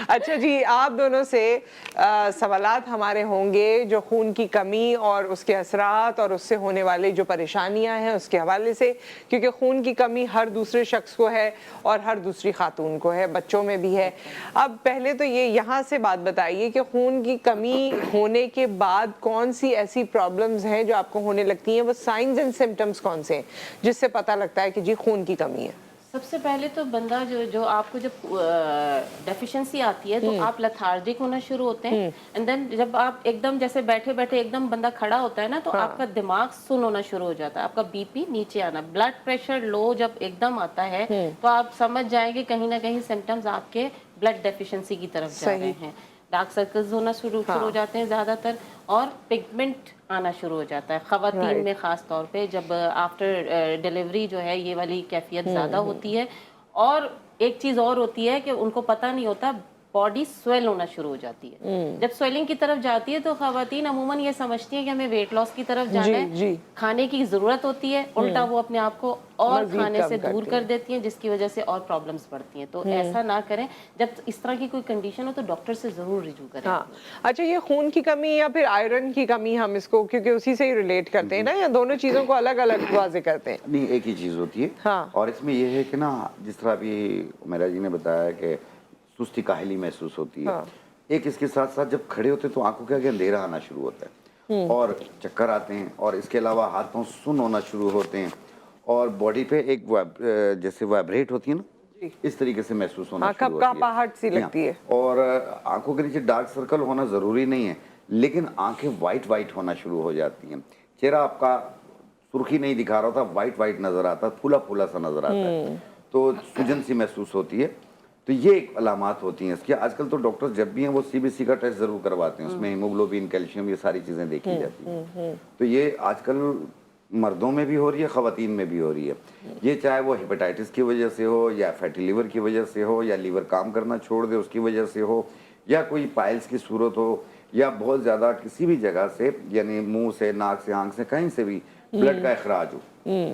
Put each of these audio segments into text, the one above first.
अच्छा जी, आप दोनों से सवालात हमारे होंगे जो खून की कमी और उसके असरात और उससे होने वाले जो परेशानियां हैं उसके हवाले से, क्योंकि खून की कमी हर दूसरे शख्स को है और हर दूसरी खातून को है, बच्चों में भी है। अब पहले तो ये यहाँ से बात बताइए कि खून की कमी होने के बाद कौन सी ऐसी प्रॉब्लम्स हैं जो आपको होने लगती हैं, वो साइंस एंड सिम्टम्स कौन से हैं जिससे पता लगता है कि जी खून की कमी है? सबसे पहले तो बंदा जो जो आपको जब डेफिशिएंसी आती है तो आप लेथार्जिक होना शुरू होते हैं। एंड देन जब आप एकदम जैसे बैठे बैठे एकदम बंदा खड़ा होता है ना, तो हाँ। आपका दिमाग सुन होना शुरू हो जाता है, आपका बीपी नीचे आना, ब्लड प्रेशर लो जब एकदम आता है तो आप समझ जाएंगे कहीं ना कहीं सिम्टम्स आपके ब्लड डेफिशिएंसी की तरफ जा रहे सही। हैं। डार्क सर्कल्स होना शुरू हो हाँ। जाते हैं ज़्यादातर, और पिगमेंट आना शुरू हो जाता है ख़वातीन राइट। में ख़ास तौर पे। जब आफ्टर डिलीवरी जो है ये वाली कैफियत ज़्यादा होती है। और एक चीज़ और होती है कि उनको पता नहीं होता, बॉडी स्वेल होना शुरू हो जाती है। जब स्वेलिंग की तरफ जाती है तो ख़वातीन अमूमन ये समझती हैं कि हमें वेट लॉस की तरफ जी जाना है, जी। खाने की ज़रूरत होती है, उल्टा वो अपने आप को और मजीद खाने कम से दूर करती कर हैं। देती हैं, जिसकी वजह से और प्रॉब्लम्स बढ़ती हैं। तो ऐसा ना करें। जब इस तरह की कोई कंडीशन हो तो डॉक्टर से ज़रूर रिजू करें। हाँ। अच्छा, ये खून की कमी या फिर आयरन की कमी, हम इसको क्योंकि उसी से ही रिलेट करते हैं ना, या दोनों चीज़ों को अलग अलग वाजे करते हैं? नहीं, एक ही चीज़ होती है। हाँ। और इसमें ये है कि ना, जिस तरह अभी मेरा जी ने बताया कि सुस्ती काहली महसूस होती है, हाँ। एक इसके साथ साथ जब खड़े होते हैं तो आंखों के आगे अंधेरा आना शुरू होता है और चक्कर आते हैं, और इसके अलावा हाथ पांव सुन्न होना शुरू होते हैं, और बॉडी पे एक जैसे वाइब्रेट होती है ना, इस तरीके से महसूस होना हाँ, शुरू होती है। कपकपाहट सी जी हाँ। लगती है। और आंखों के नीचे डार्क सर्कल होना ज़रूरी नहीं है, लेकिन आंखें वाइट वाइट होना शुरू हो जाती हैं। चेहरा आपका सुर्खी नहीं दिखा रहा होता, वाइट वाइट नज़र आता है, फूला फूला सा नज़र आता है, तो सूजन सी महसूस होती है। तो ये एक अलामात होती हैं इसकी। आजकल तो डॉक्टर जब भी हैं वो सीबीसी का टेस्ट ज़रूर करवाते हैं, उसमें हीमोग्लोबिन, कैल्शियम, ये सारी चीज़ें देखी जाती हैं। तो ये आजकल मर्दों में भी हो रही है, ख़वातीन में भी हो रही है। ये चाहे वो हेपेटाइटिस की वजह से हो, या फैटी लिवर की वजह से हो, या लीवर काम करना छोड़ दे उसकी वजह से हो, या कोई पाइल्स की सूरत हो, या बहुत ज़्यादा किसी भी जगह से, यानी मुंह से, नाक से, आंख से, कहीं से भी ब्लड का इखराज हो,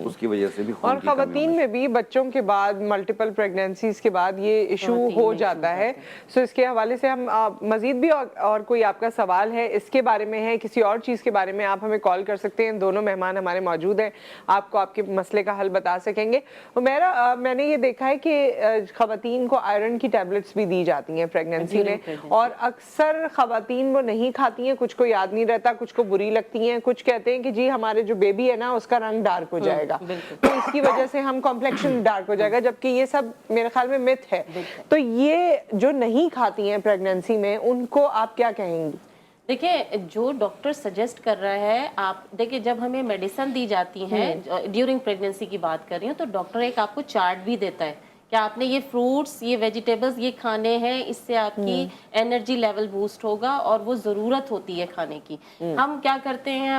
उसकी वजह से भी खून और की कमी ख़वातीन होना में भी बच्चों के बाद, मल्टीपल प्रेगनेंसीज के बाद ये इशू ख़वातीन हो में जाता इशू है। होता है। सो इसके हवाले से हम मज़ीद भी और कोई आपका सवाल है इसके बारे में है, किसी और चीज़ के बारे में, आप हमें कॉल कर सकते हैं। दोनों मेहमान हमारे मौजूद हैं, आपको आपके मसले का हल बता सकेंगे। मैंने ये देखा है कि ख़वातीन को आयरन की टैबलेट्स भी दी जाती हैं प्रेगनेंसी में, और अक्सर ख़वातीन वो नहीं खाती हैं, कुछ को याद नहीं रहता, कुछ को बुरी लगती हैं, कुछ कहते हैं कि जी हमारे जो बेबी है ना उसका रंग डार्क हो जाएगा, तो इसकी वजह से हम कॉम्प्लेक्शन डार्क हो जाएगा, जबकि ये सब मेरे ख्याल में मिथ है। तो ये जो नहीं खाती हैं प्रेगनेंसी में, उनको आप क्या कहेंगी? देखिए, जो डॉक्टर सजेस्ट कर रहा है, आप देखिए जब हमें मेडिसिन दी जाती हैं, ड्यूरिंग प्रेगनेंसी की बात कर रही हूँ, तो डॉक्टर एक आपको चार्ट भी देता है कि आपने ये फ्रूट्स, ये वेजिटेबल्स ये खाने हैं, इससे आपकी एनर्जी लेवल बूस्ट होगा, और वो ज़रूरत होती है खाने की। हम क्या करते हैं,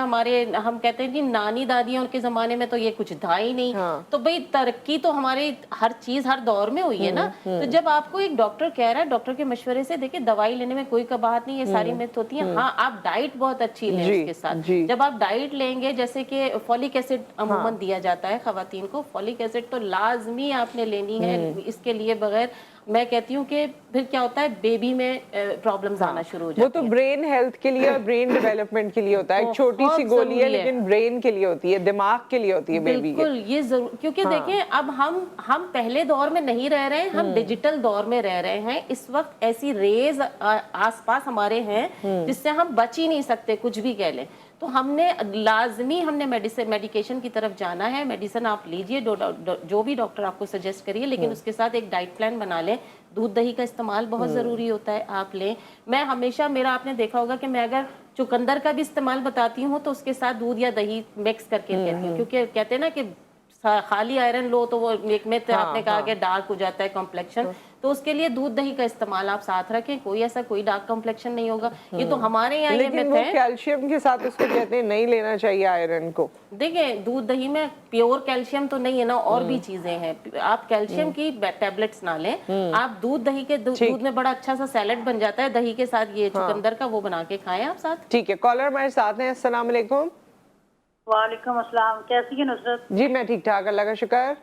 हम कहते हैं कि नानी दादियों के ज़माने में तो ये कुछ था ही नहीं। हाँ। तो भाई तरक्की तो हमारे हर चीज़ हर दौर में हुई है ना। तो जब आपको एक डॉक्टर कह रहा है, डॉक्टर के मशवरे से, देखिए दवाई लेने में कोई कबाहत नहीं, ये सारी मिथ होती है। हाँ, आप डाइट बहुत अच्छी लें उसके साथ। जी। जब आप डाइट लेंगे, जैसे कि फॉलिक एसिड अमूमन दिया जाता है खवातीन को, फॉलिक एसिड तो लाजमी आपने लेनी है। इसके लिए बगैर, मैं कहती हूँ कि फिर क्या होता है, बेबी में प्रॉब्लम्स आना शुरू हो जाती वो तो ब्रेन हेल्थ के लिए और ब्रेन डेवलपमेंट के लिए होता है, एक छोटी सी गोली है लेकिन ब्रेन के लिए होती है, दिमाग के लिए होती है बेबी के। बिल्कुल, ये जरूर, क्योंकि देखें अब हम पहले दौर में नहीं रह रहे हैं, हम डिजिटल दौर में रह रहे हैं। इस वक्त ऐसी रेज आसपास हमारे हैं जिससे हम बच ही नहीं सकते, कुछ भी कह लें। तो हमने मेडिकेशन की तरफ जाना है। मेडिसिन आप लीजिए, जो भी डॉक्टर आपको सजेस्ट करिए, लेकिन उसके साथ एक डाइट प्लान बना लें। दूध दही का इस्तेमाल बहुत ज़रूरी होता है, आप लें। मैं हमेशा, आपने देखा होगा कि मैं अगर चुकंदर का भी इस्तेमाल बताती हूँ तो उसके साथ दूध या दही मिक्स करके कहती हूँ, क्योंकि कहते हैं ना कि खाली आयरन लो तो वो एक में आपने कहा कि डार्क हो जाता है कॉम्प्लेक्शन, तो उसके लिए दूध दही का इस्तेमाल आप साथ रखें, कोई डार्क कॉम्प्लेक्शन नहीं होगा। ये तो हमारे यहाँ ये लेकिन मिथ वो है। कैल्शियम के साथ उसको कहते हैं नहीं लेना चाहिए आयरन को। देखिए, दूध दही में प्योर कैल्शियम तो नहीं है ना, और भी चीजें हैं। आप कैल्शियम की टैबलेट्स ना लें, आप दूध में बड़ा अच्छा सा सैलेड बन जाता है दही के साथ, ये चुकंदर का, वो बना के खाएं आप साथ। ठीक है, कॉलर हमारे साथ हैं। अस्सलाम वालेकुम। वालेकुम अस्सलाम, कैसी है नुसरत? जी मैं ठीक ठाक, अल्लाह का शुक्र।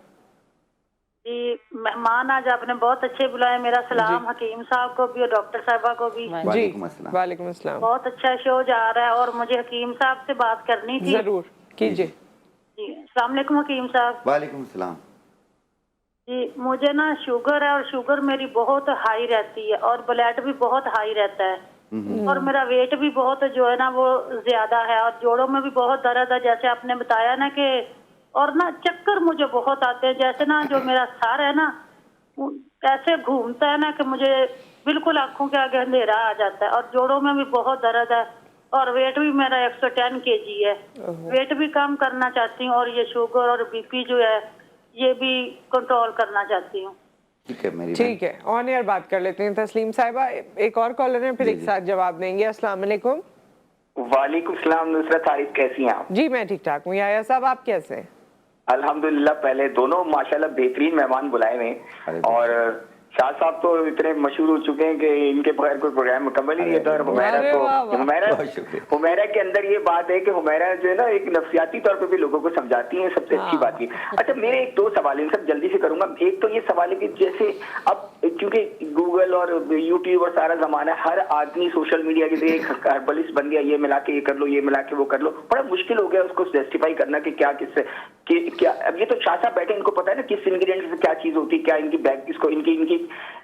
जी, मेहमान आज आपने बहुत अच्छे बुलाए। मेरा सलाम हकीम साहब को भी और डॉक्टर साहबा को भी। जी वालेकुम अस्सलाम। वालेकुम अस्सलाम। बहुत अच्छा शो जा रहा है और मुझे हकीम साहब से बात करनी थी। जरूर कीजिए। जी, अस्सलाम वालेकुम हकीम साहब। वालेकुम सलाम। जी, मुझे ना शुगर है और शुगर मेरी बहुत हाई रहती है और ब्लड भी बहुत हाई रहता है और मेरा वेट भी बहुत जो है ना वो ज्यादा है और जोड़ों में भी बहुत दर्द है, जैसे आपने बताया ना कि, और ना चक्कर मुझे बहुत आते हैं, जैसे ना जो मेरा सर है ना वो ऐसे घूमता है ना कि मुझे बिल्कुल आंखों के आगे अंधेरा आ जाता है और जोड़ों में भी बहुत दर्द है और वेट भी मेरा 110 kg है। वेट भी कम करना चाहती हूँ और ये शुगर और बीपी जो है ये भी कंट्रोल करना चाहती हूँ। ठीक है मेरी ठीक है, ऑन एयर बात कर लेते हैं तस्लीम साहिबा। एक और कॉलर है, फिर जी, एक जी। साथ जवाब देंगे। अस्सलाम वालेकुम। वालेकुम सलाम नुसरत आरिफ, कैसी हैं आप? जी मैं ठीक ठाक हूँ। याया साहब आप कैसे हैं? अल्हम्दुलिल्लाह। पहले दोनों माशाल्लाह बेहतरीन मेहमान बुलाए हुए अरे हैं और शाह साहब तो इतने मशहूर हो चुके हैं कि इनके बगैर कोई प्रोग्राम मुकम्मल ही नहीं होता। और हुमैरा अरे तो वाह, वाह। बहुत शुक्रिया। हुमैरा के अंदर ये बात है कि हुमैरा जो है ना एक नफसियाती तौर पे भी लोगों को समझाती है, सबसे अच्छी बात ये। अच्छा, मेरे एक दो सवाल इन सब जल्दी से करूंगा। एक तो ये सवाल है कि जैसे अब क्योंकि गूगल और यूट्यूब और सारा जमाना, हर आदमी सोशल मीडिया के जरिए एक हर्बलिस्ट बन गया, ये मिला के ये कर लो, ये मिला के वो कर लो। बड़ा मुश्किल हो गया उसको जस्टिफाई करना कि क्या किससे क्या। अब ये तो शाह साहब बैठे, इनको पता है ना किस इंग्रेडिएंट से क्या चीज होती है, क्या इनकी बैग इसको इनकी इनकी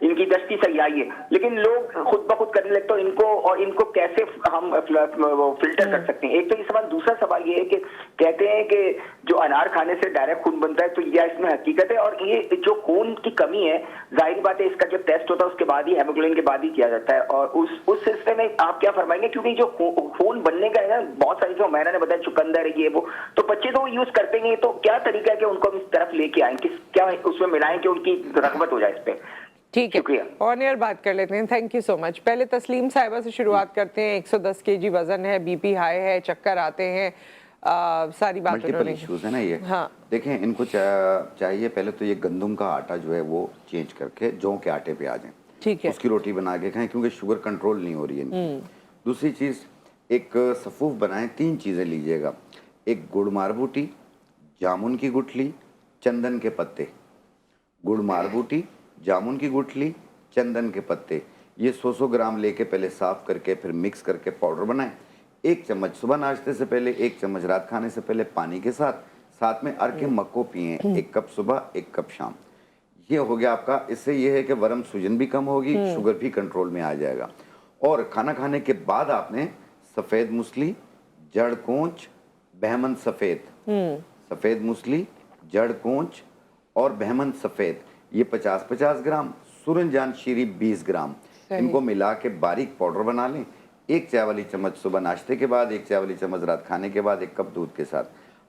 इनकी दस्ती सही आई है। लेकिन लोग खुद ब खुद करने लगते हैं इनको, और इनको कैसे हम फिल्टर कर सकते हैं। एक तो ये सवाल। दूसरा सवाल ये है कि कहते हैं कि जो अनार खाने से डायरेक्ट खून बनता है, तो यह इसमें हकीकत है? और ये जो खून की कमी है, जाहिर बात है इसका जब टेस्ट होता है उसके बाद ही, हेमोग्लोबिन के बाद ही किया जाता है। और उस सिलसिले में आप क्या फरमाएंगे? क्योंकि जो खून बनने का है ना, बहुत सारी जो मैंने बताया चुकंदर ये वो, तो बच्चे तो यूज करते नहीं, तो क्या तरीका है कि उनको इस तरफ लेके आए, क्या उसमें मिलाएं कि उनकी रगबत हो जाए इस पे? ठीक है, शुक्रिया। ऑन एयर बात कर लेते हैं। Thank you so much. पहले तस्लीम साहिबा से शुरुआत करते हैं। 110 kg वजन है, बीपी हाई है, चक्कर आते हैं, सारी बात मल्टीपल उन्होंने इश्यूज है ना ये। हाँ। देखें, इनको चाहिए पहले तो ये गंदम का आटा जो है वो चेंज करके जौ के आटे पे आ जाएं। ठीक है। उसकी रोटी बना के खाएं, क्योंकि शुगर कंट्रोल नहीं हो रही है इनकी। दूसरी चीज़, एक सफूफ बनाएं। 3 चीज़ें लीजिएगा, एक गुड़ मारबूटी, जामुन की गुठली, चंदन के पत्ते। गुड़ मारबूटी, जामुन की गुठली, चंदन के पत्ते, ये 100 ग्राम लेके पहले साफ करके फिर मिक्स करके पाउडर बनाएं। 1 चम्मच सुबह नाश्ते से पहले, 1 चम्मच रात खाने से पहले पानी के साथ में अर्क मक्को पिए। 1 कप सुबह, 1 कप शाम। ये हो गया आपका। इससे ये है कि वरम सूजन भी कम होगी, शुगर भी कंट्रोल में आ जाएगा। और खाना खाने के बाद आपने सफ़ेद मूसली, जड़ कोंच, बहमन सफ़ेद, सफ़ेद मूसली, जड़ कोंच और बहमन सफ़ेद, ये 50-50 ग्राम, सूरजजान शीरी 20 ग्राम, इनको मिला के बारीक पाउडर बना लें। 1 चाय वाली चम्मच सुबह नाश्ते के बाद, 1 चाय वाली चम्मच रात खाने के बाद, 1 कप दूध के साथ।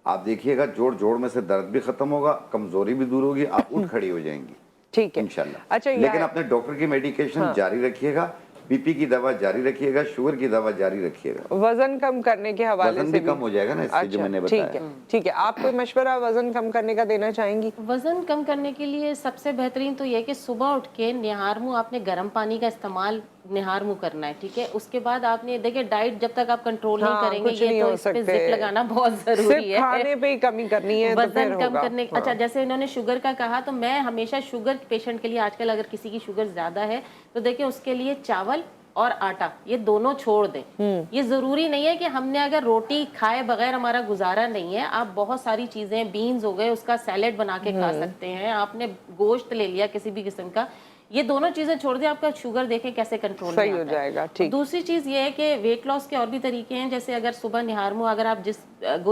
आप देखिएगा जोड़ में से दर्द भी खत्म होगा, कमजोरी भी दूर होगी, आप उठ खड़ी हो जाएंगी ठीक है इंशाल्लाह। अच्छा, लेकिन अपने डॉक्टर की मेडिकेशन जारी रखिएगा, बीपी की दवा जारी रखिएगा, शुगर की दवा जारी रखिएगा। वजन कम करने के हवाले वजन से भी कम हो जाएगा ना इससे, जो मैंने बताया। ठीक है। आप कोई मशवरा वजन कम करने का देना चाहेंगी? वजन कम करने के लिए सबसे बेहतरीन तो ये कि सुबह उठ के निहार मुंह आपने गर्म पानी का इस्तेमाल निहार मुंह करना है। ठीक है, उसके बाद आपने देखिए डाइट जब तक आप कंट्रोल नहीं करेंगे, ये तो इस पे जिप लगाना बहुत जरूरी है। खाने पे ही कमी करनी है, वजन कम करने। अच्छा, जैसे इन्होंने शुगर का कहा, तो मैं हमेशा शुगर पेशेंट के लिए, आजकल अगर किसी की शुगर ज्यादा है तो देखिए उसके लिए चावल और आटा ये दोनों छोड़ दें। ये जरूरी नहीं है कि हमने अगर रोटी खाए बगैर हमारा गुजारा नहीं है। आप बहुत सारी चीजें, बीन्स हो गए, उसका सैलेड बना के खा सकते हैं। आपने गोश्त ले लिया किसी भी किस्म का, ये दोनों चीजें छोड़ दें, आपका शुगर देखें कैसे कंट्रोल सही हो जाएगा। ठीक। दूसरी चीज ये है कि वेट लॉस के और भी तरीके हैं। जैसे अगर सुबह निहार मुंह अगर आप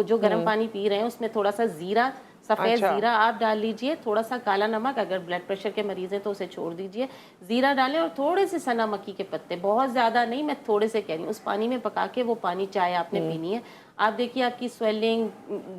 जो गर्म पानी पी रहे हैं उसमें थोड़ा सा जीरा, सफेद जीरा आप डाल लीजिए, थोड़ा सा काला नमक, अगर ब्लड प्रेशर के मरीज हैं तो उसे छोड़ दीजिए, जीरा डालें और थोड़े से सना मक्की के पत्ते, बहुत ज्यादा नहीं, मैं थोड़े से कह रही हूँ, उस पानी में पका के वो पानी चाय आपने पीनी है। आप देखिए आपकी स्वेलिंग,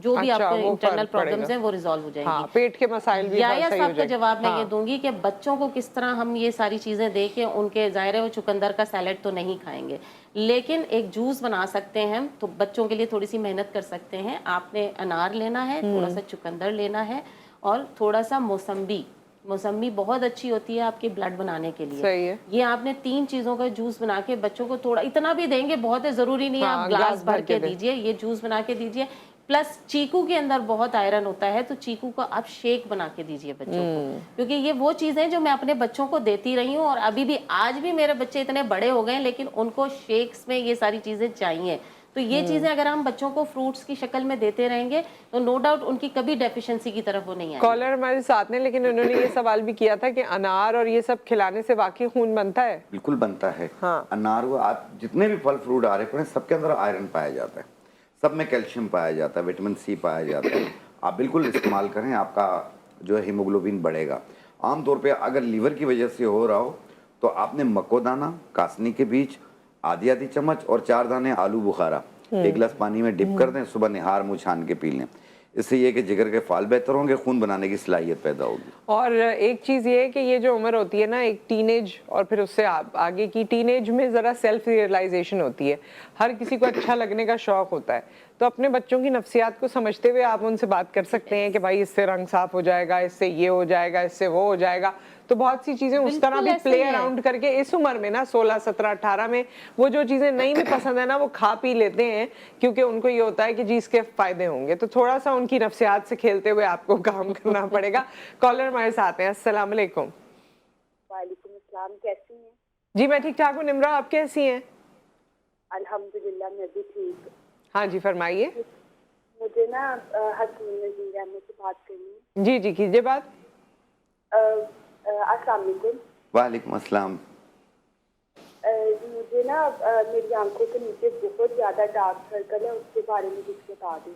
जो भी आपको इंटरनल प्रॉब्लम्स हैं वो रिजॉल्व हो जाएंगी। हाँ, पेट के मसाइल भी या सही हो साहब का जवाब मैं हाँ। ये दूंगी कि बच्चों को किस तरह हम ये सारी चीजें दे के उनके, जाहिर है वो चुकंदर का सैलेड तो नहीं खाएंगे, लेकिन एक जूस बना सकते हैं। तो बच्चों के लिए थोड़ी सी मेहनत कर सकते हैं। आपने अनार लेना है, थोड़ा सा चुकंदर लेना है और थोड़ा सा मौसम्बी। मौसम्बी बहुत अच्छी होती है आपके ब्लड बनाने के लिए। सही है। ये आपने 3 चीजों का जूस बना के बच्चों को, थोड़ा इतना भी देंगे, बहुत है, जरूरी नहीं है आप ग्लास भर के दीजिए, ये जूस बना के दीजिए। प्लस चीकू के अंदर बहुत आयरन होता है, तो चीकू का आप शेक बना के दीजिए बच्चों को, क्योंकि ये वो चीज़ें जो मैं अपने बच्चों को देती रही हूँ और अभी भी आज भी मेरे बच्चे इतने बड़े हो गए लेकिन उनको शेक्स में ये सारी चीज़ें चाहिए। तो ये चीज़ें अगर हम बच्चों को फ्रूट्स की शक्ल में देते रहेंगे तो नो डाउट उनकी कभी डेफिशिएंसी की तरफ वो नहीं आएगी। कॉलर हमारे साथ ने, लेकिन उन्होंने ये सवाल भी किया था कि अनार और ये सब खिलाने से वाकई खून बनता है? बिल्कुल बनता है। हाँ। अनार वो आप जितने भी फल फ्रूट आ रहे हैं सबके अंदर आयरन पाया जाता है, सब में कैल्शियम पाया जाता है, विटामिन सी पाया जाता है। आप बिल्कुल इस्तेमाल करें, आपका जो है हीमोग्लोबिन बढ़ेगा। आमतौर पे अगर लीवर की वजह से हो रहा हो तो आपने मकोदाना, कासनी के बीज आधी आधी चम्मच और 4 दाने आलू बुखारा 1 गिलास पानी में डिप कर दें, सुबह निहार मुँह छान के पी लें। इससे ये कि जिगर के फाल बेहतर होंगे, खून बनाने की सलाहियत पैदा होगी। और एक चीज़ ये है कि ये जो उम्र होती है ना, एक टीनेज और फिर उससे आगे की टीनेज में ज़रा सेल्फ रियलाइजेशन होती है, हर किसी को अच्छा लगने का शौक होता है। तो अपने बच्चों की नफ्सियात को समझते हुए आप उनसे बात कर सकते हैं कि भाई इससे रंग साफ हो जाएगा, इससे ये हो जाएगा, इससे वो हो जाएगा। तो बहुत सी चीज़ें उस तरह भी प्ले अराउंड करके इस उम्र में ना 16, 17, 18 में वो जो चीज़ें नहीं भी पसंद है ना वो खा पी लेते हैं, क्योंकि उनको ये होता है कि जी इसके फ़ायदे होंगे। तो थोड़ा सा उनकी नफ्सियात से खेलते हुए आपको काम करना पड़ेगा। कॉलर हमारे साथ हैं। अस्सलाम वालेकुम। वालेकुम अस्सलाम, कैसी हैं? जी मैं ठीक ठाक हूँ। निम्रा आप कैसी हैं? अल्हम्दुलिल्लाह मैं भी ठीक। हाँ जी फरमाइए। मुझे ना हकीम नज़ीर अहमद से बात करनी है। जी जी कीजिए बात। अस्सलाम वालेकुम। वालेकुम अस्सलाम। मुझे ना मेरी आंखों के नीचे बहुत ज़्यादा डार्क सर्कल है, उसके बारे में कुछ बता दें।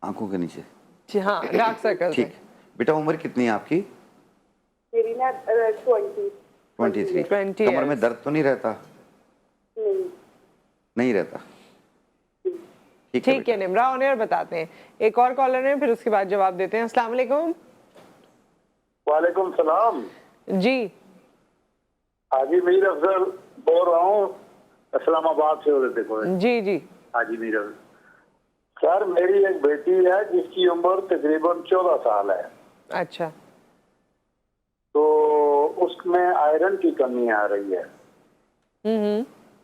आंखों के नीचे? जी हाँ, डार्क सर्कल। ठीक। बेटा उम्र कितनी है आपकी? मेरी ना 23। कमर में दर्द तो नहीं रहता? नहीं रहता। ठीक है निम्रा, ऑन एयर बताते हैं। एक और कॉलर है, फिर उसके बाद जवाब देते हैं। अस्सलाम वालेकुम। वालेकुम सलाम जी। हाजी मीर अफजल बोल रहा हूँ, इस्लामाबाद से। देखो जी जी। हाजी मीर अफजल सर, मेरी एक बेटी है जिसकी उम्र तकरीबन 14 साल है। अच्छा। तो उसमें आयरन की कमी आ रही है।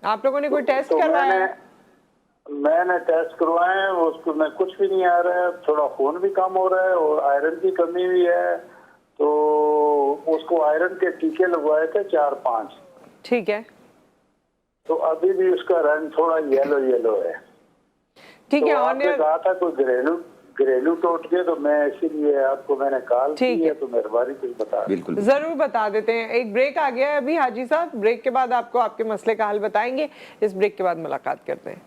आप लोगों ने कोई टेस्ट तो करवाया है? मैंने टेस्ट करवाए हैं, उसको में कुछ भी नहीं आ रहा है, थोड़ा खून भी कम हो रहा है और आयरन की कमी भी है। तो उसको आयरन के टीके लगवाए थे 4-5। ठीक है। तो अभी भी उसका रंग थोड़ा येलो येलो है। ठीक तो है। आपने कहा था कोई घरेलू टोटके, तो मैं इसीलिए आपको मैंने कॉल की है, तो मेहरबानी कुछ बता। बिल्कुल जरूर बता देते हैं। एक ब्रेक आ गया है अभी हाजी साहब, ब्रेक के बाद आपको आपके मसले का हल बताएंगे। इस ब्रेक के बाद मुलाकात करते हैं।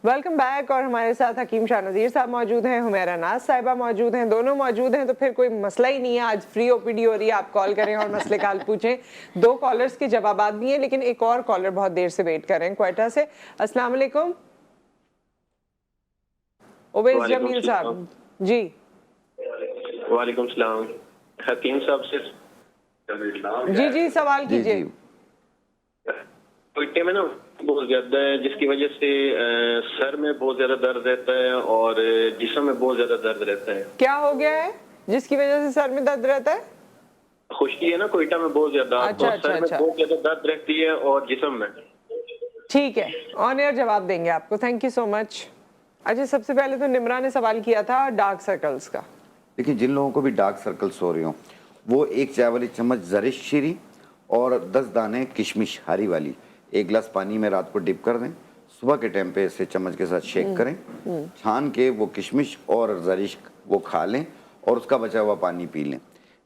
Welcome back. और हमारे साथ हकीम शाह नज़ीर साहब मौजूद हैं, हुमैरा नाज साहिबा मौजूद हैं, दोनों मौजूद हैं। तो फिर कोई मसला ही नहीं है, आज फ्री ओपीडी हो रही है, आप कॉल करें और मसले का हल पूछें। 2 कॉलर्स के जवाब भी हैं, लेकिन एक और कॉलर बहुत देर से वेट कर रहे हैं क्वेटा से। अस्सलाम वालेकुम। ओवैस जमील साहब। जी वालेकुम सलाम। हकीम साहब से जी जी सवाल कीजिए। कोयटे में ना बहुत ज्यादा है, जिसकी वजह से सर में बहुत ज्यादा दर्द रहता है और जिस्म में बहुत ज्यादा दर्द रहता है। क्या हो गया है जिसकी वजह से सर में दर्द रहता है? खुश्की है ना कोयटा में बहुत ज्यादा। अच्छा, और सर में बहुत ज्यादा दर्द रहती है और जिस्म में। ठीक है, ऑन एयर जवाब देंगे आपको। Thank you so much. अच्छा, सबसे पहले तो निम्रा ने सवाल किया था डार्क सर्कल्स का। देखिए, जिन लोगों को भी डार्क सर्कल्स हो रही हो, वो 1 चाय वाली चम्मच ज़रिश शीरी और 10 दाने किशमिश हरी वाली 1 गिलास पानी में रात को डिप कर दें। सुबह के टाइम पे इसे चम्मच के साथ शेक करें, छान के वो किशमिश और ज़रिश वो खा लें और उसका बचा हुआ पानी पी लें।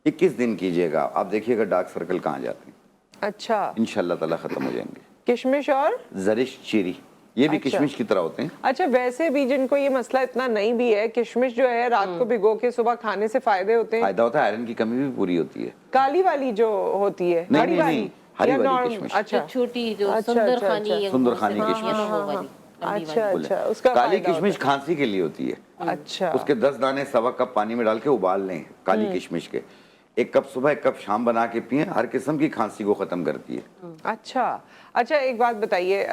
21 दिन कीजिएगा, आप देखिएगा डार्क सर्कल कहाँ जाते हैं। अच्छा। इंशाल्लाह ताला ख़त्म हो जाएंगे। किशमिश और ज़रिश शीरी, ये भी किशमिश की तरह होते हैं। अच्छा, वैसे भी जिनको ये मसला इतना नहीं भी है, किशमिश जो है रात को भिगो के सुबह खाने से फायदे होते हैं। फायदा होता है, आयरन की कमी भी पूरी होती है। काली वाली जो होती है, नहीं, हरी नहीं, वाली, नहीं, हरी या वाली किशमिश। अच्छा, छोटी जो अच्छा, सुंदरखानी अच्छा, सुंदरखानी किशमिश। अच्छा अच्छा, उसका काली फायदा किशमिश होता है। खांसी के लिए होती है। अच्छा। उसके 10 दाने 1/4 कप पानी में डाल के उबाल लें काली किशमिश के। 1 कप सुबह 1 कप शाम बना के पिए, हर किस्म की खांसी को ख़त्म करती है। अच्छा, एक बात बताइए,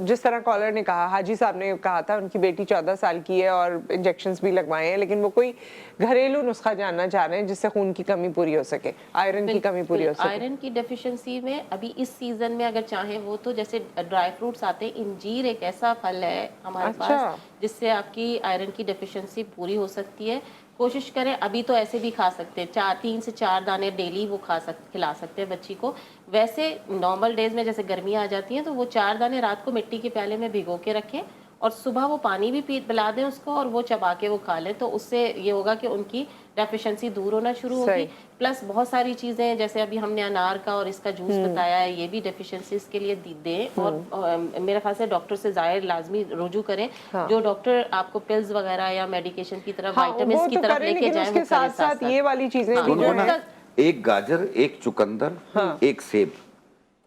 जिस तरह कॉलर ने कहा, हाजी साहब ने कहा था उनकी बेटी 14 साल की है और इंजेक्शंस भी लगवाए हैं, लेकिन वो कोई घरेलू नुस्खा जानना चाह रहे हैं जिससे खून की कमी पूरी हो सके, आयरन की कमी पूरी हो सके। आयरन की डेफिशिएंसी में अभी इस सीजन में अगर चाहें वो तो जैसे ड्राई फ्रूट्स आते हैं, इंजीर एक ऐसा फल है हमारे पास जिससे आपकी आयरन की डेफिशिएंसी पूरी हो सकती है। कोशिश करें, अभी तो ऐसे भी खा सकते हैं, 3 से 4 दाने डेली वो खिला सकते हैं बच्ची को। वैसे नॉर्मल डेज में जैसे गर्मियाँ आ जाती हैं तो वो 4 दाने रात को मिट्टी के प्याले में भिगो के रखें और सुबह वो पानी भी पिला दें उसको और वो चबा के वो खा लें, तो उससे ये होगा कि उनकी डेफिशिएंसी दूर होना शुरू होगी। प्लस बहुत सारी चीज़ें हैं, जैसे अभी हमने अनार का और इसका जूस बताया है, ये भी डेफिशिएंसीज के लिए दें। और मेरे ख्याल से डॉक्टर से ज़ाहिर लाजमी रुजू करें। जो डॉक्टर आपको पिल्स वगैरह या मेडिकेशन की तरफ, विटामिन की तरफ लेके जाए, उसके साथ साथ ये वाली चीजें एक गाजर, एक चुकंदर, एक सेब,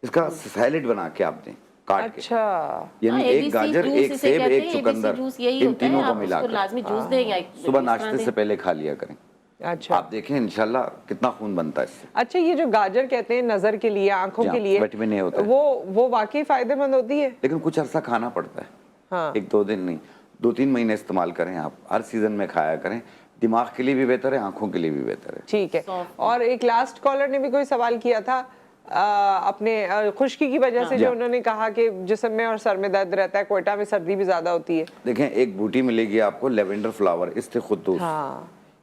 इसका सैलेड बना के आप दें काट के। यानी एक गाजर, एक सेब, एक चुकंदर, इन तीनों को मिलाकर लाजमी जूस दें, सुबह नाश्ते से पहले खा लिया करें। अच्छा, आप देखें इंशाल्लाह कितना खून बनता है इससे। अच्छा, ये जो गाजर कहते हैं नजर के लिए, आंखों के लिए, विटामिन ए होता है, वो वाकई फायदेमंद होती है, लेकिन कुछ अरसा खाना पड़ता है। 1-2 दिन नहीं, 2-3 महीने इस्तेमाल करें आप, हर सीजन में खाया करें, दिमाग के लिए भी बेहतर है, आंखों के लिए भी बेहतर है। ठीक है। और एक लास्ट कॉलर ने भी कोई सवाल किया था अपने खुश्की की वजह से, जो उन्होंने कहा कि जिस्म में और सर में दर्द रहता है, कोयटा में सर्दी भी ज्यादा होती है। देखें, एक बूटी मिलेगी आपको लेवेंडर फ्लावर, इस्तेखुद्दूस,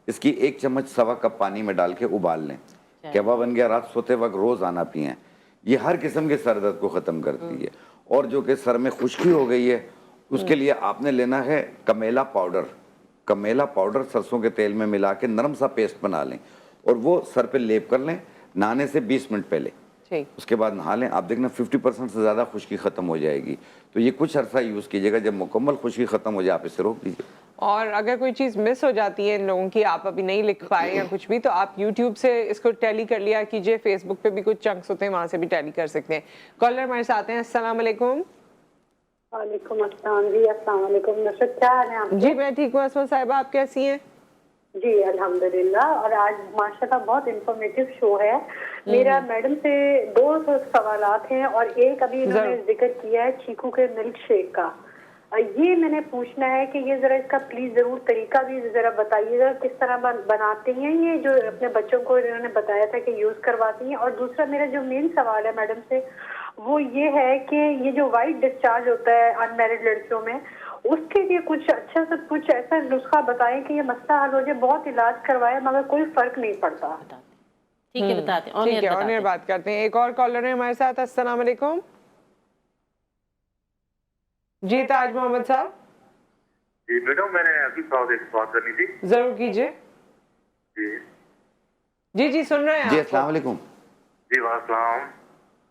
इसकी 1 चम्मच 1.25 कप पानी में डाल के उबाल लें, कहवा बन गया, रात सोते वक्त रोज आना पिए। ये हर किस्म के सर दर्द को खत्म करती है। और जो कि सर में खुश्की हो गई है, उसके लिए आपने लेना है कमेला पाउडर। कमेला पाउडर सरसों के तेल में मिला के नरम सा पेस्ट बना लें और वो सर पे लेप कर लें नहाने से 20 मिनट पहले। उसके बाद नहा लें, आप देखना 50% से ज़्यादा खुश्की ख़त्म हो जाएगी। तो ये कुछ अर्सा यूज़ कीजिएगा, जब मुकम्मल खुश्की ख़त्म हो जाए आप इसे रोक दीजिए। और अगर कोई चीज़ मिस हो जाती है इन लोगों की, आप अभी नहीं लिख पाए या कुछ भी, तो आप YouTube से इसको टैली कर लिया कीजिए, फेसबुक पे भी कुछ चंक्स होते हैं, वहाँ से भी टैली कर सकते हैं। कॉलर हमारे साथ हैं। अस्सलाम वालेकुम। वालेकुम अस्सलाम जी। अस्सलाम वालेकुम। नुसरत, क्या हाल है आपके? जी मैं ठीक हूँ। असमा साहिबा, आप कैसी हैं? जी अल्हम्दुलिल्लाह। और आज माशाल्लाह बहुत इंफॉर्मेटिव शो है। मेरा मैडम से 2 सवालात हैं और एक अभी इन्होंने जिक्र किया है चीकू के मिल्क शेक का। ये मैंने पूछना है कि ये जरा इसका प्लीज जरूर तरीका भी जरा बताइएगा, किस तरह बनाते हैं ये, जो अपने बच्चों को इन्होंने बताया था कि यूज करवाती हैं। और दूसरा मेरा जो मेन सवाल है मैडम से, वो ये है कि ये जो वाइट डिस्चार्ज होता है अनमैरिड लड़कियों में, उसके लिए कुछ अच्छा सा कुछ ऐसा नुस्खा बताएं कि ये मसला हल हो जाए। बहुत इलाज करवाया मगर कोई फर्क नहीं पड़ता। ठीक है, बताते हैं। ठीक है, ऑन एयर बात करते हैं। एक और कॉलर है हमारे साथ। अस्सलाम वालेकुम। जी ताज मोहम्मद साहब। जी मैडम, मैंने अभी एक बात करनी थी। जरूर कीजिए। जी जी सुन रहे हैं जी। अस्सलाम वालेकुम। जी वालेकुम।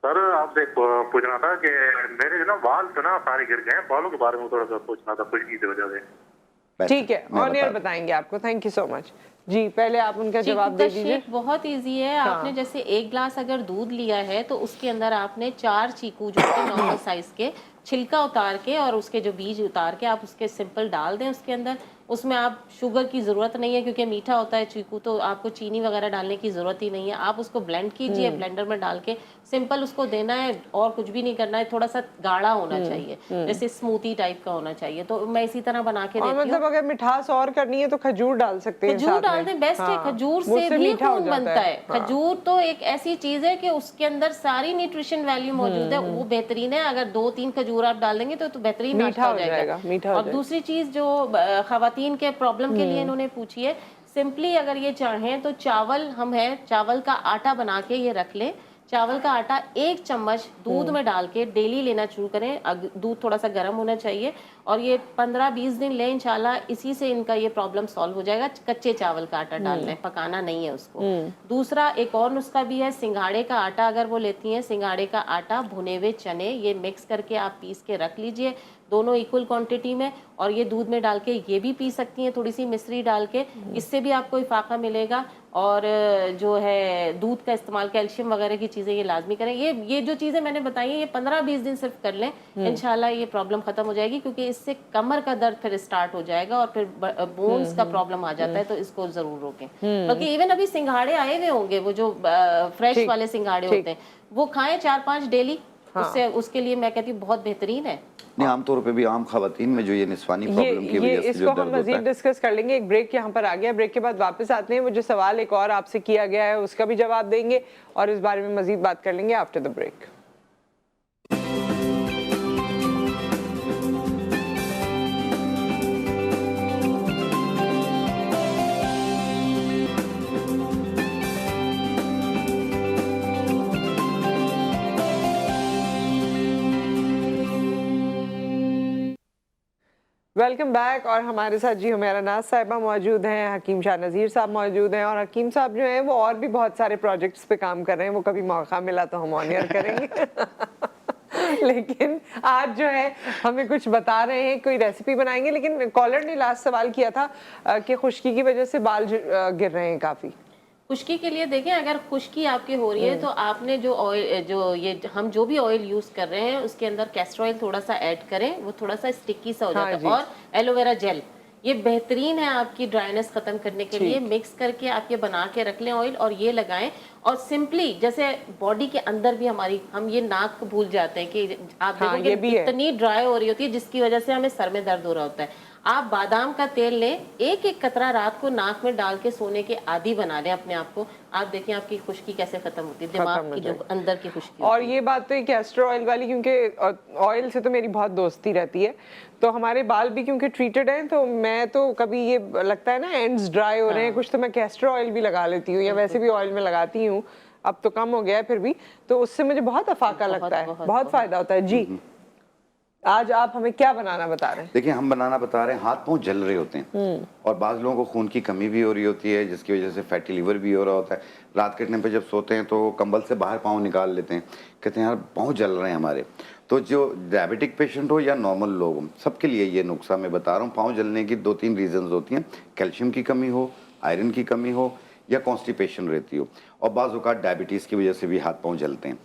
सर आपसे पूछना था कि मेरे जो ना बाल तो ना सारे गिर गए हैं, बालों के बारे में थोड़ा सा पूछना था खुशकी की वजह से। ठीक है, ऑन एयर बताएंगे आपको। Thank you so much. जी पहले आप उनका जवाब दे दीजिए। बहुत इजी है। आपने जैसे 1 ग्लास अगर दूध लिया है तो उसके अंदर आपने 4 चीकू जो है नॉर्मल साइज के, छिलका उतार के और उसके जो बीज उतार के आप उसके सिंपल डाल दें उसके अंदर। उसमें आप शुगर की ज़रूरत नहीं है क्योंकि मीठा होता है चीकू, तो आपको चीनी वगैरह डालने की ज़रूरत ही नहीं है। आप उसको ब्लेंड कीजिए, ब्लेंडर में डाल के सिंपल उसको देना है और कुछ भी नहीं करना है। थोड़ा सा गाढ़ा होना चाहिए, जैसे स्मूथी टाइप का होना चाहिए। तो मैं इसी तरह बना के देती हूँ। मतलब अगर मिठास और करनी है तो खजूर डाल सकते हैं। खजूर डाल दें, बेस्ट है। खजूर से भी खून बनता है। खजूर तो एक ऐसी चीज है कि उसके अंदर सारी न्यूट्रिशन वैल्यू मौजूद है, वो बेहतरीन है। अगर 2-3 खजूर आप डाल देंगे तो बेहतरीन नाश्ता हो जाएगा। और दूसरी चीज जो खवातीन के प्रॉब्लम के लिए इन्होंने पूछी है, सिंपली अगर ये चाहें तो चावल चावल का आटा बना के ये रख लें। चावल का आटा 1 चम्मच दूध में डाल के डेली लेना शुरू करें। दूध थोड़ा सा गर्म होना चाहिए और ये 15-20 दिन लें, इंशाल्लाह इसी से इनका ये प्रॉब्लम सॉल्व हो जाएगा। कच्चे चावल का आटा डालना है, पकाना नहीं है उसको। दूसरा एक और नुस्खा भी है, सिंघाड़े का आटा अगर वो लेती हैं, सिंघाड़े का आटा, भुने हुए चने, ये मिक्स करके आप पीस के रख लीजिए। दोनों इक्वल क्वांटिटी में, और ये दूध में डाल के ये भी पी सकती हैं, थोड़ी सी मिश्री डाल के, इससे भी आपको इफाका मिलेगा। और जो है दूध का इस्तेमाल, कैल्शियम वगैरह की चीज़ें ये लाजमी करें। ये जो चीज़ें मैंने बताई हैं ये 15-20 दिन सिर्फ कर लें, इंशाल्लाह ये प्रॉब्लम खत्म हो जाएगी, क्योंकि इससे कमर का दर्द फिर स्टार्ट हो जाएगा और फिर बोन्स का प्रॉब्लम आ जाता है, तो इसको जरूर रोकें। बल्कि इवन अभी सिंघाड़े आए हुए होंगे, वो जो फ्रेश वाले सिंघाड़े होते हैं, वो खाएं 4-5 डेली, उससे उसके लिए मैं कहती हूँ बहुत बेहतरीन है। नहीं, आमतौर पे भी आम खवातीन में जो ये निस्वानी प्रॉब्लम की वजह से जो इसको दर्द हम मजीद होता है। डिस्कस कर लेंगे। एक ब्रेक यहाँ पर आ गया, ब्रेक के बाद वापस आते हैं। वो जो सवाल एक और आपसे किया गया है उसका भी जवाब देंगे और इस बारे में मजीद बात कर लेंगे after the break. Welcome back. और हमारे साथ जी हुमैरा नाज साहिबा मौजूद हैं, हकीम शाह नज़ीर साहब मौजूद हैं, और हकीम साहब जो हैं वो और भी बहुत सारे प्रोजेक्ट्स पे काम कर रहे हैं। वो कभी मौका मिला तो हम ऑनियर करेंगे लेकिन आज जो है हमें कुछ बता रहे हैं, कोई रेसिपी बनाएंगे। लेकिन कॉलर ने लास्ट सवाल किया था कि खुश्की की वजह से बाल गिर रहे हैं काफ़ी। खुश्की के लिए देखें, अगर खुश्की आपकी हो रही है तो आपने जो ऑयल, जो ये हम जो भी ऑयल यूज कर रहे हैं उसके अंदर कैस्टर ऑयल थोड़ा सा ऐड करें, वो थोड़ा सा स्टिकी सा हो जाता है। और एलोवेरा जेल ये बेहतरीन है आपकी ड्राइनेस खत्म करने के लिए। मिक्स करके आप ये बना के रख लें ऑयल, और ये लगाएं। और सिंपली जैसे बॉडी के अंदर भी हमारी, हम ये नाक भूल जाते हैं कि आप देखोगे इतनी ड्राई हो रही होती है जिसकी वजह से हमें सर में दर्द हो रहा होता है। आप बादाम का तेल लें, एक एक कतरा रात को नाक में डाल के सोने के आदी बना लें अपने आप को। आप देखें आपकी खुश्की कैसे खत्म होती है, दिमाग की जो अंदर की खुश्की। और ये बात तो कैस्टर ऑयल वाली, क्योंकि ऑयल से तो मेरी बहुत दोस्ती रहती है, तो हमारे बाल भी क्योंकि ट्रीटेड हैं, तो मैं तो कभी ये लगता है ना एंड्स ड्राई हो रहे हैं कुछ, तो मैं कैस्टर ऑयल भी लगा लेती हूँ, या वैसे भी ऑयल में लगाती हूँ। अब तो कम हो गया है फिर भी, तो उससे मुझे बहुत अफाका लगता है, बहुत फायदा होता है। जी, आज आप हमें क्या बनाना बता रहे हैं? देखिए, हम बनाना बता रहे हैं, हाथ पांव जल रहे होते हैं और बाज़ लोगों को खून की कमी भी हो रही होती है, जिसकी वजह से फैटी लीवर भी हो रहा होता है। रात के टाइम पे जब सोते हैं तो कंबल से बाहर पाँव निकाल लेते हैं, कहते हैं यार पाँव जल रहे हैं हमारे। तो जो डायबिटिक पेशेंट हो या नॉर्मल लोग हो, सबके लिए ये नुस्खा मैं बता रहा हूँ। पाँव जलने की 2-3 रीजन होती हैं। कैल्शियम की कमी हो, आयरन की कमी हो, या कॉन्स्टिपेशन रहती हो, और बाज़ औक़ात डायबिटीज़ की वजह से भी हाथ पाँव जलते हैं।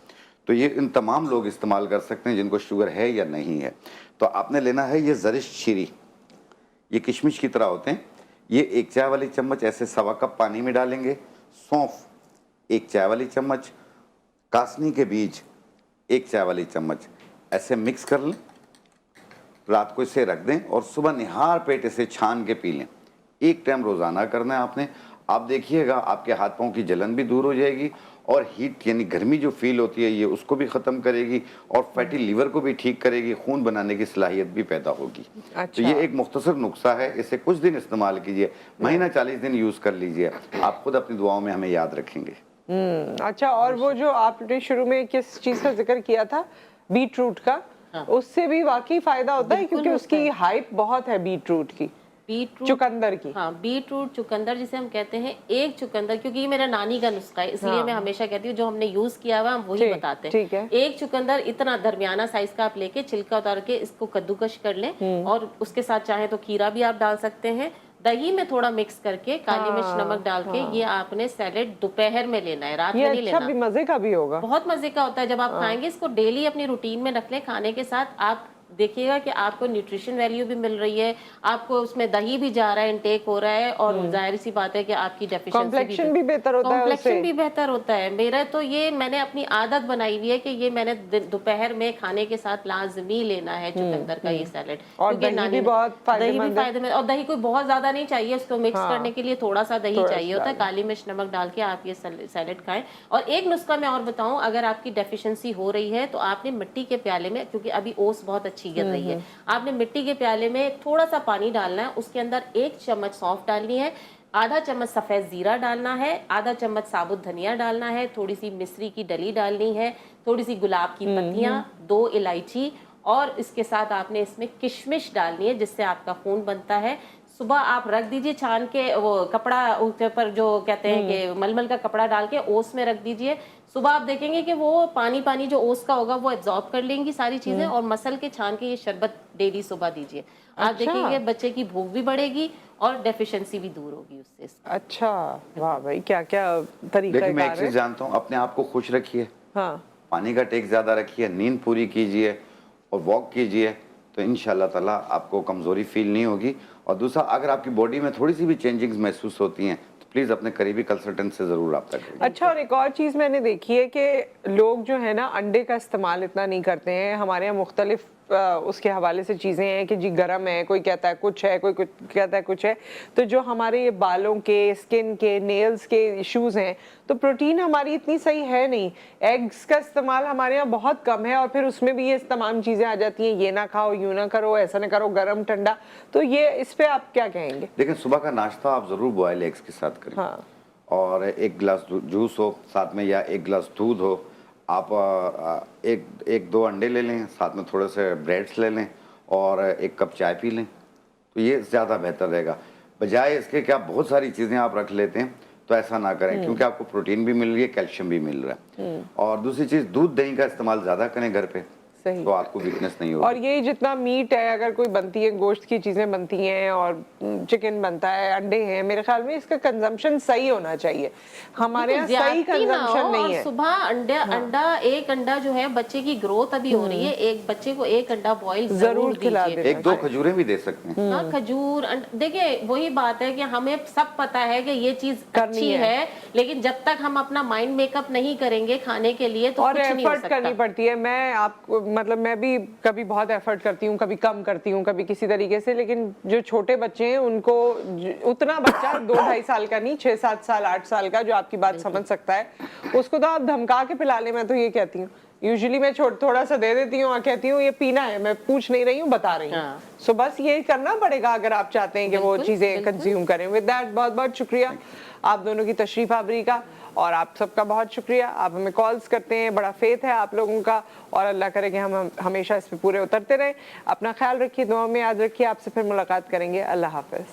तो ये इन तमाम लोग इस्तेमाल कर सकते हैं जिनको शुगर है या नहीं है। तो आपने लेना है ये ज़रिश शीरी, ये किशमिश की तरह होते हैं। ये 1 चाय वाली चम्मच ऐसे 1.25 कप पानी में डालेंगे। सौंफ 1 चाय वाली चम्मच, कासनी के बीज 1 चाय वाली चम्मच, ऐसे मिक्स कर लें। रात को इसे रख दें और सुबह निहार पेट इसे छान के पी लें। 1 टाइम रोज़ाना करना है आपने। आप देखिएगा आपके हाथ पाँव की जलन भी दूर हो जाएगी, और हीट यानी गर्मी जो फील होती है ये उसको भी ख़त्म करेगी, और फैटी लीवर को भी ठीक करेगी, खून बनाने की सलाहियत भी पैदा होगी। तो ये एक मुख्तसर नुस्खा है, इसे कुछ दिन इस्तेमाल कीजिए, महीना 40 दिन यूज़ कर लीजिए, आप खुद अपनी दुआओं में हमें याद रखेंगे। अच्छा, और वो जो आपने शुरू में किस चीज़ का जिक्र किया था, बीट रूट का, उससे भी वाकई फ़ायदा होता है, क्योंकि उसकी हाइप बहुत है बीट रूट की, बीटरूट, चुकंदर की। हाँ, बीटरूट चुकंदर जिसे हम कहते हैं, एक चुकंदर, क्योंकि ये मेरा नानी का नुस्खा है, इसलिए मैं हमेशा कहती हूँ जो हमने यूज किया हुआ हम वही बताते हैं। ठीक है। एक चुकंदर इतना दरमियाना साइज का आप लेके छिलका उतार के इसको कद्दूकश कर लें, और उसके साथ चाहे तो खीरा भी आप डाल सकते हैं। दही में थोड़ा मिक्स करके काली मिर्च नमक डाल के ये आपने सैलेड दोपहर में लेना है, रात में नहीं लेना। भी मजे का भी होगा, बहुत मजे का होता है जब आप खाएंगे इसको। डेली अपनी रूटीन में रख लें खाने के साथ। आप देखिएगा कि आपको न्यूट्रिशन वैल्यू भी मिल रही है, आपको उसमें दही भी जा रहा है, इनटेक हो रहा है, और जाहिर सी बात है कि आपकी डेफिशिएंसी भी बेहतर होता है, कॉम्प्लेक्शन भी बेहतर होता है। मेरा तो ये मैंने अपनी आदत बनाई हुई है कि ये मैंने दोपहर में खाने के साथ लाजमी लेना है चुकंदर का ये सैलेड। और दही भी बहुत फायदेमंद, और दही कोई बहुत ज्यादा नहीं चाहिए, उसको मिक्स करने के लिए थोड़ा सा दही चाहिए होता है। काली मिर्च नमक डाल के आप ये सैलेड खाएं। और एक नुस्खा मैं और बताऊं, अगर आपकी डेफिशिएंसी हो रही है तो आपने मिट्टी के प्याले में, क्योंकि अभी ओस बहुत अच्छी गिर रही है, आपने मिट्टी के प्याले में थोड़ा सा पानी डालना है, उसके अंदर 1 चम्मच सौंफ डालनी है, आधा चम्मच सफेद जीरा डालना है, आधा चम्मच साबुत धनिया डालना है, थोड़ी सी मिश्री की डली डालनी है, थोड़ी सी गुलाब की पत्तियां, 2 इलायची, और इसके साथ आपने इसमें किशमिश डालनी है जिससे आपका खून बनता है। सुबह आप रख दीजिए छान के, वो कपड़ा उसके ऊपर जो कहते हैं कि मलमल का कपड़ा डाल के ओस में रख दीजिए। सुबह आप देखेंगे कि वो पानी जो ओस का होगा वो एब्जॉर्ब कर लेंगी सारी चीजें, और मसल के छान के ये शरबत डेली सुबह दीजिए। आप देखेंगे बच्चे की भूख भी बढ़ेगी और डेफिशिएंसी भी दूर होगी उससे। अच्छा, वाह भाई, क्या क्या तरीका देखिए मैं एक चीज जानता हूँ, अपने आप को खुश रखिए, हाँ, पानी का टेक ज्यादा रखिए, नींद पूरी कीजिए और वॉक कीजिए, तो इंशाल्लाह ताला आपको कमजोरी फील नहीं होगी। और दूसरा, अगर आपकी बॉडी में थोड़ी सी भी चेंजिंग्स महसूस होती हैं तो प्लीज अपने करीबी कंसल्टेंट से जरूर रब्ता करिए। अच्छा, और एक और चीज़ मैंने देखी है कि लोग जो है ना अंडे का इस्तेमाल इतना नहीं करते हैं। हमारे यहाँ मुख्तलिफ उसके हवाले से चीज़ें हैं कि जी गर्म है, कोई कहता है कुछ है, कोई कहता है कुछ है। तो जो हमारे ये बालों के, स्किन के, नेल्स के इश्यूज़ हैं, तो प्रोटीन हमारी इतनी सही है नहीं। एग्स का इस्तेमाल हमारे यहाँ बहुत कम है और फिर उसमें भी ये तमाम चीज़ें आ जाती हैं, ये ना खाओ, यूँ ना करो, ऐसा ना करो, गर्म ठंडा। तो ये इस पर आप क्या कहेंगे? लेकिन सुबह का नाश्ता आप ज़रूर बॉयल एग्स के साथ करें। हाँ। और एक गिलास जूस हो साथ में, या एक गिलास दूध हो। आप एक दो अंडे ले लें, साथ में थोड़े से ब्रेड्स ले लें और एक कप चाय पी लें, तो ये ज़्यादा बेहतर रहेगा। बजाय इसके कि आप बहुत सारी चीज़ें आप रख लेते हैं, तो ऐसा ना करें, क्योंकि आपको प्रोटीन भी मिल रही है, कैल्शियम भी मिल रहा है। और दूसरी चीज़, दूध दही का इस्तेमाल ज़्यादा करें घर पे, सही। तो आपको वीकनेस नहीं होगी। और ये जितना मीट है, अगर कोई बनती है, गोश्त की चीजें बनती हैं और चिकन बनता है, अंडे हैं, मेरे ख्याल में इसका कंजम्पशन सही होना चाहिए। हमारे यहाँ सही कंजम्पशन नहीं है। सुबह अंडा एक अंडा जो है, बच्चे की ग्रोथ अभी हो रही है, एक बच्चे को एक अंडा बॉईल जरूर खिला दीजिए। एक दो खजूरें भी दे सकते हैं। हाँ, खजूर। देखिए वही बात है कि हमें सब पता है कि ये चीज अच्छी है, लेकिन जब तक हम अपना माइंड मेकअप नहीं करेंगे खाने के लिए तो और कुछ नहीं हो एफर्ट सकता। करनी पड़ती है। मैं आपको मतलब मैं भी कभी बहुत एफर्ट करती हूँ, कभी कम करती हूँ, कभी किसी तरीके से, लेकिन जो छोटे बच्चे हैं उनको उतना बच्चा 2-2.5 साल का नहीं, 6-7 साल 8 साल का जो आपकी बात समझ सकता है, उसको तो आप धमका के पिला ले। मैं तो ये कहती हूँ, यूजुअली मैं थोड़ा सा दे देती हूँ और कहती हूँ ये पीना है, मैं पूछ नहीं रही हूँ, बता रही हूँ। सो बस ये करना पड़ेगा अगर आप चाहते हैं कि वो चीजें कंज्यूम करें। विद दैट बहुत बहुत शुक्रिया आप दोनों की तशरीफ आवरी का, और आप सबका बहुत शुक्रिया। आप हमें कॉल्स करते हैं, बड़ा फेथ है आप लोगों का, और अल्लाह करे कि हम हमेशा इस पे पूरे उतरते रहें। अपना ख्याल रखिए, दुआ में याद रखिए। आपसे फिर मुलाकात करेंगे। अल्लाह हाफिज।